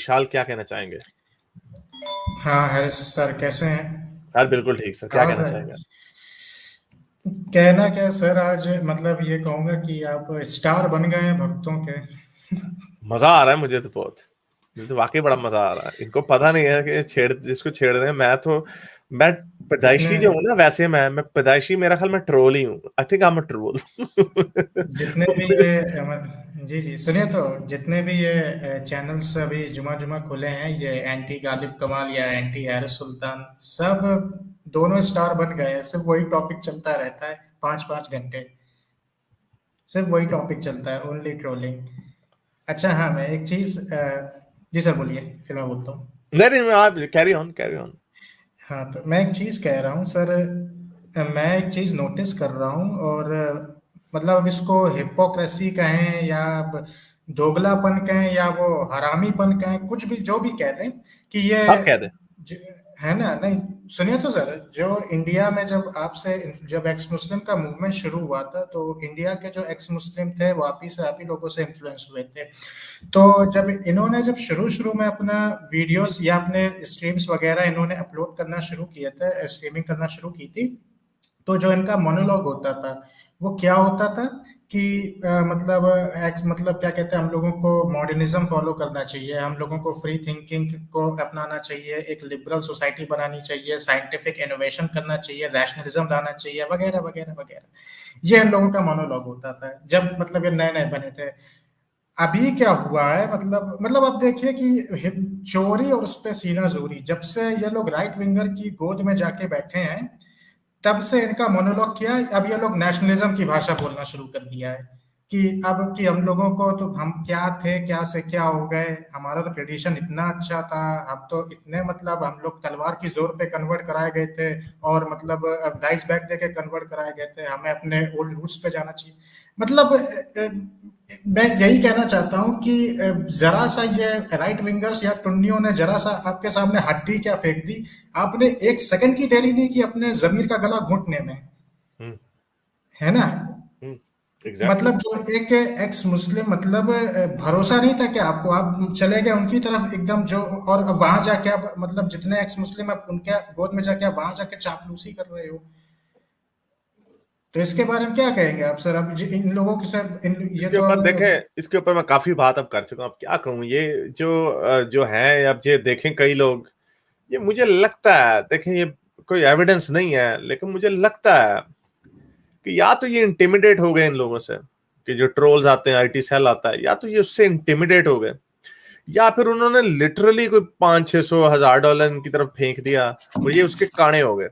विशाल क्या कहना चाहेंगे? हाँ हरीश सर, कैसे हैं? सर बिल्कुल ठीक सर, क्या हाँ कहना सर, चाहेंगे? कहना क्या सर, आज मतलब ये कहूँगा कि आप स्टार बन गए हैं भक्तों के। मजा आ रहा है मुझे तो बहुत। मुझे तो वाकई बड़ा मजा आ रहा है। इनको पता नहीं है कि जिसको छेड़ रहे हैं। मैं जितने पैदाइशी जो हूँ ना, वैसे मैं पैदाइशी, मेरा ख्याल मैं ट्रोल ही हूँ। I think I am a troll. जितने भी ये जी जी सुनिए तो, जितने भी ये चैनल्स अभी जुमा जुमा खुले हैं, ये एंटी गालिब कमाल या एंटी हैरिस सुल्तान, सब दोनों स्टार बन गए हैं। सिर्फ वही टॉपिक चलता रहता है, 5-5 घंटे सिर्फ वही टॉपिक चलता है, ओनली ट्रोलिंग। अच्छा हाँ, मैं एक चीज जी सर बोलिए, फिर मैं बोलता हूँ। नहीं नहीं, आप कैरी ऑन, कैरी ऑन। हाँ तो मैं एक चीज कह रहा हूँ सर, मैं एक चीज नोटिस कर रहा हूँ, और मतलब अब इसको हिपोक्रेसी कहें या अब दोगलापन कहें या वो हरामीपन कहें, कुछ भी जो भी कह रहे हैं, कि ये सब कह दे। ज- है ना, नहीं सुनिए तो सर, जो इंडिया में जब एक्स मुस्लिम का मूवमेंट शुरू हुआ था, तो इंडिया के जो एक्स मुस्लिम थे वापिस आप ही लोगों से इन्फ्लुएंस हुए थे। तो जब शुरू शुरू में अपना वीडियोस या अपने स्ट्रीम्स वगैरह इन्होंने अपलोड करना शुरू किया था, स्ट्रीमिंग करना शुरू की थी, तो जो इनका मोनोलॉग होता था वो क्या होता था कि मतलब क्या कहते हैं, हम लोगों को मॉडर्निज्म फॉलो करना चाहिए, हम लोगों को फ्री थिंकिंग को अपनाना चाहिए, एक लिबरल सोसाइटी बनानी चाहिए, साइंटिफिक इनोवेशन करना चाहिए, रैशनलिज्म लाना चाहिए, वगैरह वगैरह वगैरह। ये इन लोगों का मोनोलॉग होता था जब मतलब ये नए नए बने थे। अभी क्या हुआ है, मतलब अब देखिए कि चोरी और उस पे सीना जोरी, जब से ये लोग राइट विंगर की गोद में जाके बैठे हैं, तब से इनका मोनोलॉग किया है। अब ये लोग नेशनलिज्म की भाषा बोलना शुरू कर दिया है कि अब कि हम लोगों को तो, हम क्या थे, क्या से क्या हो गए, हमारा तो ट्रेडिशन इतना अच्छा था, हम तो इतने मतलब हम लोग तलवार की जोर पे कन्वर्ट कराए गए थे, और मतलब राइस बैग दे के कन्वर्ट कराए गए थे, हमें अपने ओल्ड रूट्स पे जाना चाहिए। मतलब मैं यही कहना चाहता हूँ कि जरा सा ये राइट विंगर्स या टुन्नियों ने जरा सा आपके सामने हड्डी क्या फेंक दी, आपने 1 सेकंड की देरी नहीं की अपने जमीर का गला घोंटने में, हम्म। है ना। एग्जैक्टली। मतलब जो एक एक्स मुस्लिम, मतलब भरोसा नहीं था कि आपको, आप चले गए उनकी तरफ एकदम, जो और अब वहां जाके आप मतलब जितने एक्स मुस्लिम आप उनके गोद में जाके आप वहां जाके चापलूसी कर रहे हो। तो इसके बारे में क्या कहेंगे आप सर? अब इन लोगों की सर, ये इसके तो ऊपर अब देखें, इसके ऊपर मैं काफी बात अब कर चुका हूँ। अब क्या कहूँ, ये जो है, अब ये देखें कई लोग, ये मुझे लगता है, देखें ये कोई एविडेंस नहीं है, लेकिन मुझे लगता है कि या तो ये इंटिमिडेट हो गए इन लोगों से, कि जो ट्रोल्स आते हैं, आईटी सेल आता है, या तो ये उससे इंटिमिडेट हो गए, या फिर उन्होंने लिटरली कोई 500-600 1000 डॉलर इनकी तरफ फेंक दिया और ये उसके काणे हो गए।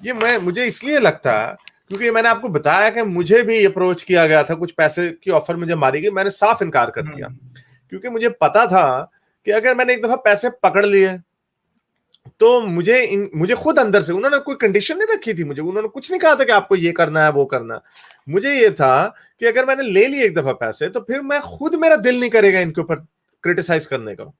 ये मुझे इसलिए लगता है क्योंकि मैंने आपको बताया कि मुझे भी अप्रोच किया गया था, कुछ पैसे की ऑफर मुझे मारी गई, मैंने साफ इनकार कर दिया, क्योंकि मुझे पता था कि अगर मैंने एक दफा पैसे पकड़ लिए तो मुझे खुद अंदर से, उन्होंने कोई कंडीशन नहीं रखी थी, मुझे उन्होंने कुछ नहीं कहा था कि आपको ये करना है वो करना है। मुझे ये था कि अगर मैंने ले लिए एक दफा पैसे, तो फिर मैं खुद, मेरा दिल नहीं करेगा इनके ऊपर क्रिटिसाइज करने का।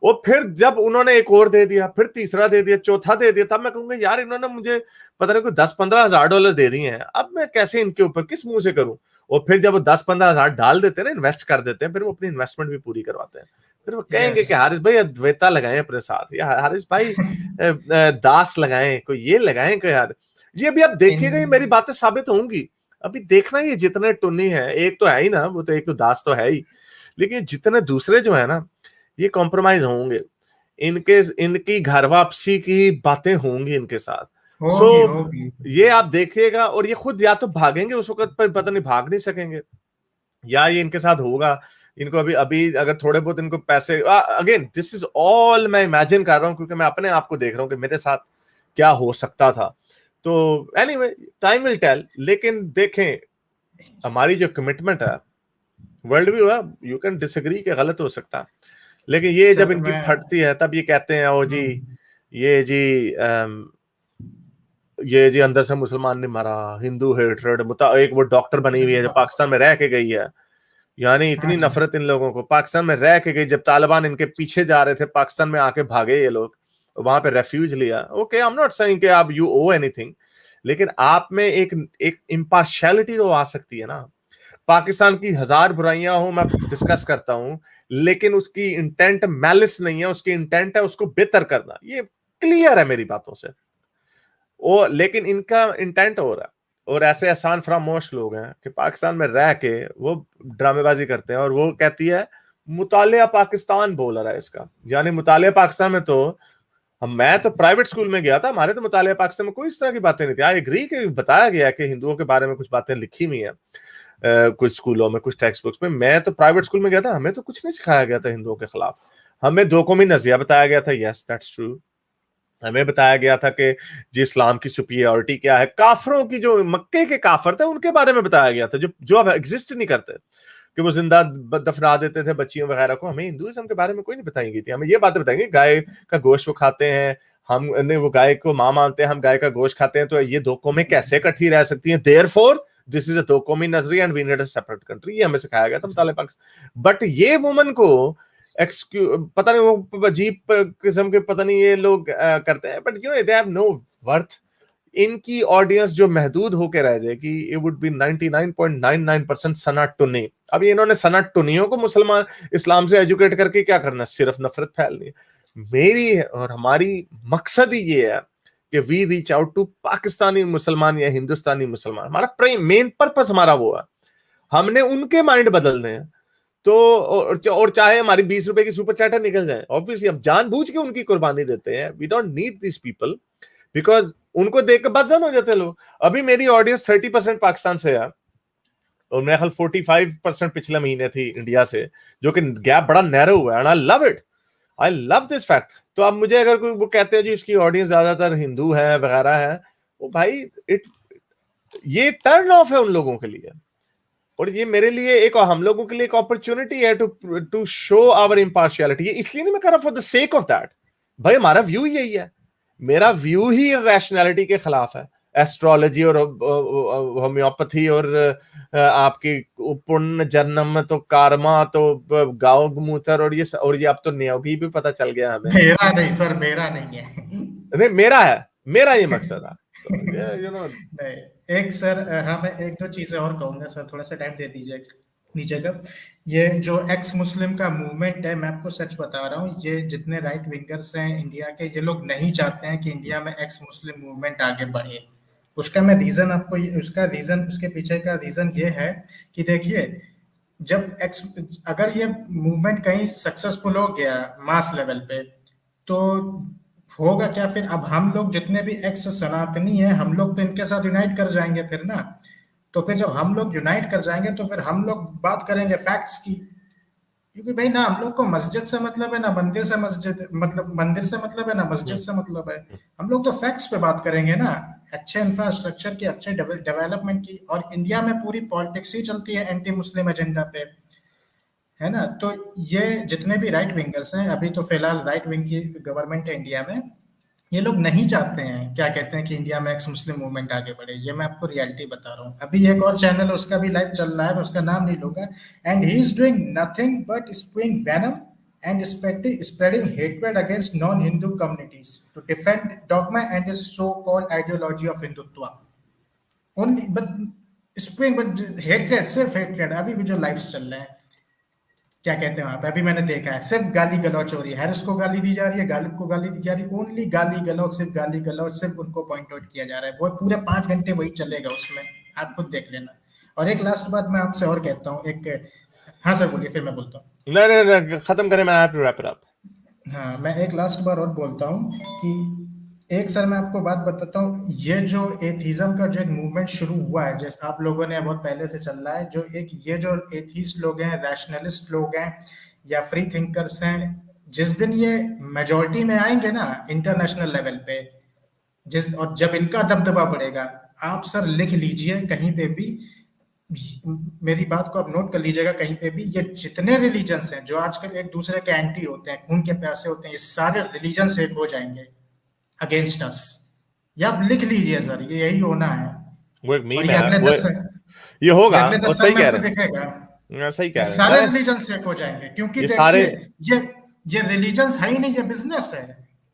और फिर जब उन्होंने एक और दे दिया, फिर तीसरा दे दिया, चौथा दे दिया, तब मैं कहूंगा यार इन्होंने मुझे पता नहीं कोई 10-15 हजार डॉलर दे दिए हैं, अब मैं कैसे इनके ऊपर किस मुंह से करूं। और फिर जब वो 10-15 हजार डाल देते हैं ना, इन्वेस्ट कर देते हैं, फिर वो अपनी इन्वेस्टमेंट भी पूरी करवाते हैं। फिर वो कहेंगे यस। कि हारिस भाई अद्वैता लगाएं अपने साथ, या हारिस भाई दास लगाएं, कोई ये लगाएं कि यार। ये भी आप इन देखिएगा, ये मेरी बातें साबित होंगी। अभी देखना, ये जितने टुन्नी है, एक तो है ही ना, वो तो एक तो दास तो है ही, लेकिन जितने दूसरे जो है ना, ये कॉम्प्रोमाइज होंगे, इनके इनकी घर वापसी की बातें होंगी इनके साथ। सो होगी होगी। ये आप देखिएगा, और ये खुद या तो भागेंगे उस वक्त पर, पता नहीं भाग नहीं सकेंगे, या ये इनके साथ होगा। इनको अभी अभी अगर थोड़े बहुत इनको पैसे, अगेन दिस इज ऑल मैं इमेजिन कर रहा हूं, क्योंकि मैं अपने आप को देख रहा हूं कि मेरे साथ क्या हो सकता था। तो एनीवे, टाइम विल टेल। लेकिन देखें, हमारी जो कमिटमेंट है, वर्ल्ड व्यू है, यू कैन डिसएग्री के गलत हो सकता है, लेकिन ये जब सर इनकी मैं फटती है, तब ये कहते हैं ओ जी, हम्म, ये जी ये जी अंदर से मुसलमान ने मारा, हिंदू हेट्रेड, एक वो डॉक्टर बनी हुई है जो पाकिस्तान में रह के गई है, यानी हाँ इतनी जी। नफरत इन लोगों को, पाकिस्तान में रह के गई, जब तालिबान इनके पीछे जा रहे थे, पाकिस्तान में आके भागे ये लोग, वहां पे रेफ्यूज लिया। Okay, I am not saying कि आप यू ओ एनीथिंग, लेकिन आप में एक एक इम्पार्शियलिटी तो आ सकती है ना। पाकिस्तान की हजार बुराइयां हो, मैं डिस्कस करता हूं, लेकिन उसकी इंटेंट मैलिस नहीं है, उसकी इंटेंट है उसको बेहतर करना, ये क्लियर है मेरी बातों से। लेकिन इनका इंटेंट हो रहा है। और ऐसे एहसान फरामोश लोग हैं कि पाकिस्तान में रह के वो ड्रामेबाजी करते हैं, और वो कहती है मुतालिया पाकिस्तान बोल रहा है इसका, यानी मुतालिया पाकिस्तान में तो मैं तो प्राइवेट स्कूल में गया था, हमारे तो मुतालिया पाकिस्तान में कोई इस तरह की बातें नहीं थी। आई एग्री कि बताया गया कि हिंदुओं के बारे में कुछ बातें लिखी हुई है कुछ स्कूलों में, कुछ टेक्स्ट बुक्स में। मैं तो प्राइवेट स्कूल में गया था, हमें तो कुछ नहीं सिखाया गया था हिंदुओं के खिलाफ। हमें दो कौमी नजरिया बताया गया था, यस दैट्स ट्रू। हमें बताया गया था कि जी इस्लाम की सुपीरियरिटी क्या है, काफरों की जो मक्के के काफर थे उनके बारे में बताया गया था, जो जो अब एग्जिस्ट नहीं करते, कि वो जिंदा दफना देते थे बच्चियों वगैरह को। हमें हिंदुइज्म के बारे में कोई नहीं बताई गई थी। हमें ये बातें बताएंगे गाय का गोश्त वो खाते हैं, हम ने वो गाय को मां मानते हैं, हम गाय का गोश्त खाते हैं, तो ये दो कौमें कैसे इकट्ठी रह सकती हैं? देयरफॉर दिस इज अ दो कौमी नजरिया and we need a separate country. ये हमें सिखाया गया था मुतालिब पाकिस्तान। बट ये वुमन को पता नहीं वो अजीब किस्म के पता नहीं ये लोग करते हैं, but you know they have know worth. इनकी ऑडियंस जो महदूद होकर रह जाएगी, it would be 99.99% सना टुन्नी। अभी इन्होंने सना टुन्नियों को मुसलमान इस्लाम से एजुकेट करके क्या करना, सिर्फ नफरत फैलनी है। मेरी और हमारी मकसद ही ये है कि we reach out to Pakistani मुसलमान या हिंदुस्तानी मुसलमान। हमारा मेन पर्पस हमारा वो है, हमने उनके माइंड बदलने हैं। तो और चाहे हमारी 20 रुपए की सुपर चैटर निकल जाए, ऑब्वियसली हम जानबूझ के उनकी कुर्बानी देते हैं। We don't need this people, because उनको देख के बदजन हो जाते हैं लोग। अभी मेरी ऑडियंस 30% पाकिस्तान से है, और मेरे ख्याल 45% पिछले महीने थी इंडिया से, जो कि गैप बड़ा नैरो हुआ है। And I love it, I love this fact. तो अब मुझे अगर कोई वो कहते हैं जी इसकी ऑडियंस ज्यादातर हिंदू है वगैरह है, वो भाई ये टर्न ऑफ है उन लोगों के लिए। और ये मेरे लिए एक, हम लोगों के लिए एक अपॉर्चुनिटी है टू शो आवर इम्पार्शियलिटी। ये इसलिए नहीं मैं कर रहा for the sake of that, भाई हमारा व्यू यही है। मेरा व्यू ही रैशनैलिटी के खिलाफ है। एस्ट्रोलॉजी और होम्योपैथी और आपकी पुण्य जन्म तो कार्मा तो गाँव मूत्र और ये अब तो नियोगी भी पता चल गया हमें। मेरा नहीं सर, मेरा नहीं है। नहीं मेरा है, मेरा ये मकसद है। So, yeah, you know, नहीं एक सर, हाँ मैं एक दो चीजें और कहूंगा सर, थोड़ा सा टाइम दे दीजिएगा। ये जो एक्स मुस्लिम का मूवमेंट है, मैं आपको सच बता रहा हूँ, ये जितने राइट विंगर्स हैं इंडिया के, ये लोग नहीं चाहते हैं कि इंडिया में एक्स मुस्लिम मूवमेंट आगे बढ़े। उसका मैं रीजन आपको, उसका रीजन, उसके पीछे का रीजन ये है कि देखिए, जब अगर ये मूवमेंट कहीं सक्सेसफुल हो गया मास लेवल पे, तो होगा क्या फिर? अब हम लोग जितने भी एक्स सनातनी हैं, हम लोग तो इनके साथ यूनाइट कर जाएंगे फिर ना। तो फिर जब हम लोग यूनाइट कर जाएंगे तो फिर हम लोग बात करेंगे फैक्ट्स की, क्योंकि भाई ना हम लोग को मस्जिद से मतलब है, ना मंदिर से मंदिर से मतलब है, ना मस्जिद से मतलब है। हम लोग तो फैक्ट्स पे बात करेंगे ना, अच्छे इंफ्रास्ट्रक्चर की, अच्छे डेवलपमेंट की। और इंडिया में पूरी पॉलिटिक्स ही चलती है एंटी मुस्लिम एजेंडा पे, है ना। तो ये जितने भी राइट विंगर्स हैं, अभी तो फिलहाल राइट विंग की गवर्नमेंट है इंडिया में, ये लोग नहीं चाहते हैं, क्या कहते हैं, कि इंडिया में एक्स मुस्लिम मूवमेंट आगे बढ़े। ये मैं आपको रियलिटी बता रहा हूँ। अभी एक और चैनल है, उसका भी लाइव चल रहा है, मैं उसका नाम नहीं लूंगा, and he is doing nothing but spraying venom and spreading hatred against non-Hindu communities to defend dogma and his so-called ideology of Hindutva. Only but spring but hatred, सिर्फ hatred। अभी भी जो लाइव्स चल रहे हैं, क्या कहते हैं वहां पे, अभी मैंने देखा है, सिर्फ गाली गलौच हो रही है। हैरिस को गाली दी जा रही है, गालिब को गाली दी जा रही है, ओनली गाली गलौच, सिर्फ गाली गलौच, सिर्फ उनको पॉइंट आउट किया जा रहा है। वो पूरे 5 घंटे वही चलेगा उसमें, आप खुद देख लेना। और एक लास्ट बात मैं आपसे और कहता हूँ, एक, हाँ सर बोलिए, फिर मैं बोलता हूँ। नहीं खत्म करें, मैं have to wrap it up. हाँ मैं एक लास्ट बार और बोलता हूँ कि एक सर मैं आपको बात बताता हूँ, ये जो एथीज्म का जो एक मूवमेंट शुरू हुआ है, जैसे आप लोगों ने बहुत पहले से चल रहा है, जो एक ये जो एथीस्ट लोग हैं, रैशनलिस्ट लोग हैं या फ्री थिंकर्स हैं, जिस दिन ये मेजॉरिटी में आएंगे ना इंटरनेशनल लेवल पे, और जब इनका दबदबा बढ़ेगा, आप सर लिख लीजिए कहीं पे भी, मेरी बात को आप नोट कर लीजिएगा कहीं पे भी, ये जितने रिलीजन्स हैं जो आजकल एक दूसरे के एंटी होते हैं, खून के प्यासे होते हैं, ये सारे रिलीजन्स एक हो जाएंगे अगेंस्ट अस। ये आप लिख लीजिए सर, ये यही होना है। वो एक मीम और ये है, अगले वो 10 ये होगा, अगले और 10 सही साल में कह आपको रहे दिखेगा, हैं, सही कह ये रहे हैं सारे मैं। रिलीजन्स एक हो जाएंगे। क्योंकि ये सारे देखिए, ये रिलीजन्स है ही नहीं, ये बिजनेस है।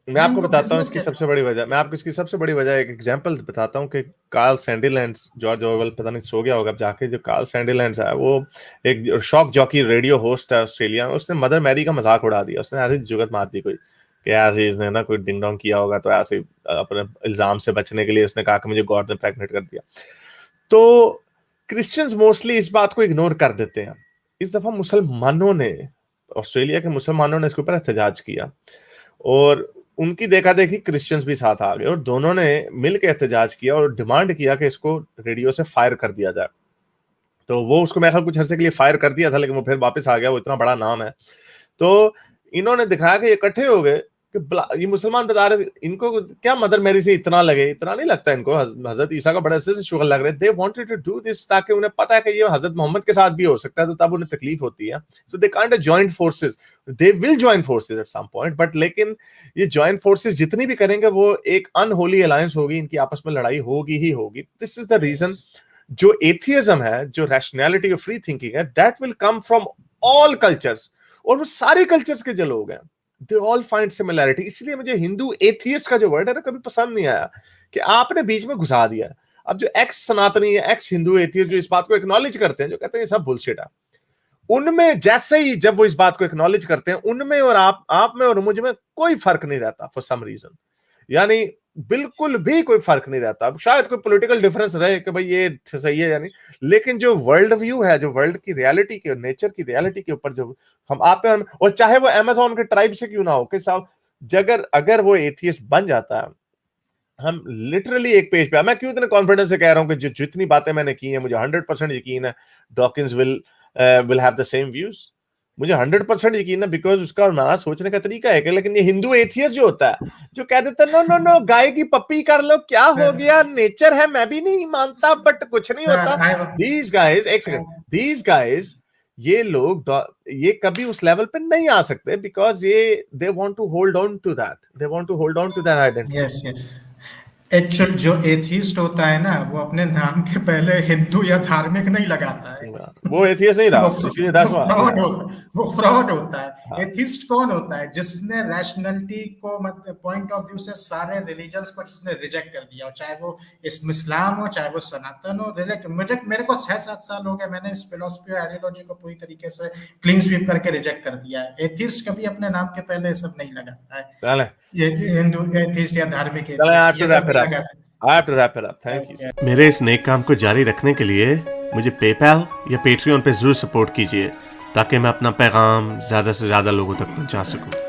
मैं ये आपको इनको बताता हूँ बिजनेस इसकी कहते सबसे बड़ी वजह, मैं आपको इसकी सबसे बड़ी वजह एक एग्जांपल बताता हूँ कि कार्ल सैंडीलैंड, जॉर्ज ऑरवेल पता नहीं सो गया होगा अब जाके, जो कार्ल सैंडीलैंड है वो एक शॉक जॉकी रेडियो होस्ट है ऑस्ट्रेलिया में, उसने मदर मैरी का मजाक उड़ा दिया, उसने ऐसी जुगत मार दी कोई कि ऐसे इसने ना कोई डिंग डोंग किया होगा, तो ऐसे अपने इल्जाम से बचने के लिए उसने कहा कि मुझे गॉड ने प्रेग्नेंट कर दिया। तो क्रिश्चियंस मोस्टली इस बात को इग्नोर कर देते हैं। इस दफा मुसलमानों ने, ऑस्ट्रेलिया के मुसलमानों ने इसके ऊपर एहतजाज किया, और उनकी देखा देखी क्रिश्चियंस भी साथ आ गए, और दोनों ने मिलकर एहतजाज किया और डिमांड किया कि इसको रेडियो से फायर कर दिया जाए। तो वो उसको मेरे ख्याल कुछ अरसे के लिए फायर कर दिया था, लेकिन वो फिर वापस आ गया, वो इतना बड़ा नाम है। तो इन्होंने दिखाया कि इकट्ठे हो गए कि ये मुसलमान बता रहे थे इनको क्या मदर मेरी से इतना लगे, इतना नहीं लगता इनको, हजरत ईसा का बड़े से शुगर लग रहे, they wanted to do this, ताकि उन्हें पता है कि ये हजरत मोहम्मद के साथ भी हो सकता है, तो तब उन्हें तकलीफ होती है। So they kind of joint forces, they will join forces at some point, but लेकिन ये जॉइंट फोर्सेस जितनी भी करेंगे वो एक अनहोली अलायंस होगी, इनकी आपस में लड़ाई होगी ही होगी। दिस इज द रीजन जो एथियज्म है, जो रैशनैलिटी और फ्री थिंकिंग है, that will come from all cultures, और वो सारे कल्चर्स के जो लोग हैं, दे ऑल फाइंड सिमिलैरिटी। इसलिए मुझे हिंदू एथियस्ट का जो वर्ड है ना कभी पसंद नहीं आया, कि आपने बीच में घुसा दिया। अब जो एक्स सनातनी है, एक्स हिंदू एथियस्ट, जो इस बात को एक्नॉलेज करते हैं, जो कहते हैं ये सब बुलशिट है, उनमें जैसे ही जब वो इस बात को एक्नॉलेज करते हैं, उनमें और आप में और मुझ में कोई फर्क नहीं रहता फॉर सम रीजन, यानी बिल्कुल भी कोई फर्क नहीं रहता। अब शायद कोई पॉलिटिकल डिफरेंस रहे कि भाई ये सही है या नहीं, लेकिन जो वर्ल्ड व्यू है, जो वर्ल्ड की रियलिटी के, नेचर की रियलिटी के ऊपर जो हम आप पे, और चाहे वो अमेज़न के ट्राइब से क्यों ना हो, कि साहब जगर अगर वो एथियस्ट बन जाता है, हम लिटरली एक पेज पे, मैं क्यों इतने कॉन्फिडेंस से कह रहा हूं कि जितनी बातें मैंने की हैं, मुझे 100% यकीन है Dawkins will have the same views. मुझे 100% यकीन है, बिकॉज उसका हमारा सोचने का तरीका है। लेकिन ये हिंदू एथियस्ट जो होता है, जो कह देता है नो नो नो, गाय की पप्पी कर लो, क्या हो गया, नेचर है, मैं भी नहीं मानता, बट कुछ नहीं होता। दीज गाइज, एक सेकंड, दीज गाइज, ये लोग ये कभी उस लेवल पे नहीं आ सकते, बिकॉज ये they want to hold on to that, they want to hold on to that identity. Yes yes, actual जो एथीस्ट होता है ना, वो अपने नाम के पहले हिंदू या धार्मिक नहीं लगाता है। वो एथियस्ट नहीं रहा, इसीलिए दैट्स व्हाई वो फ्रॉड होता है। हाँ। एथिस्ट कौन होता है? जिसने रैशनैलिटी को, मतलब पॉइंट ऑफ व्यू से सारे रिलीजन्स को जिसने रिजेक्ट कर दिया, चाहे वो इस्लाम हो, चाहे वो सनातन हो। मेरे को 6-7 साल हो गए, मैंने इस फिलॉसफी और आइडियोलॉजी को पूरी तरीके से क्लीन स्वीप करके रिजेक्ट कर दिया है। एथिस्ट कभी अपने नाम के पहले सब नहीं लगाता है, ये हिंदू एथिस्ट या धार्मिक एथिस्ट, ये सब नहीं लगाता। I have to wrap it up. Thank you. मेरे इस नेक काम को जारी रखने के लिए मुझे पेपैल या पेट्रियन पे जरूर सपोर्ट कीजिए, ताकि मैं अपना पैगाम ज्यादा से ज्यादा लोगों तक पहुंचा सकूं।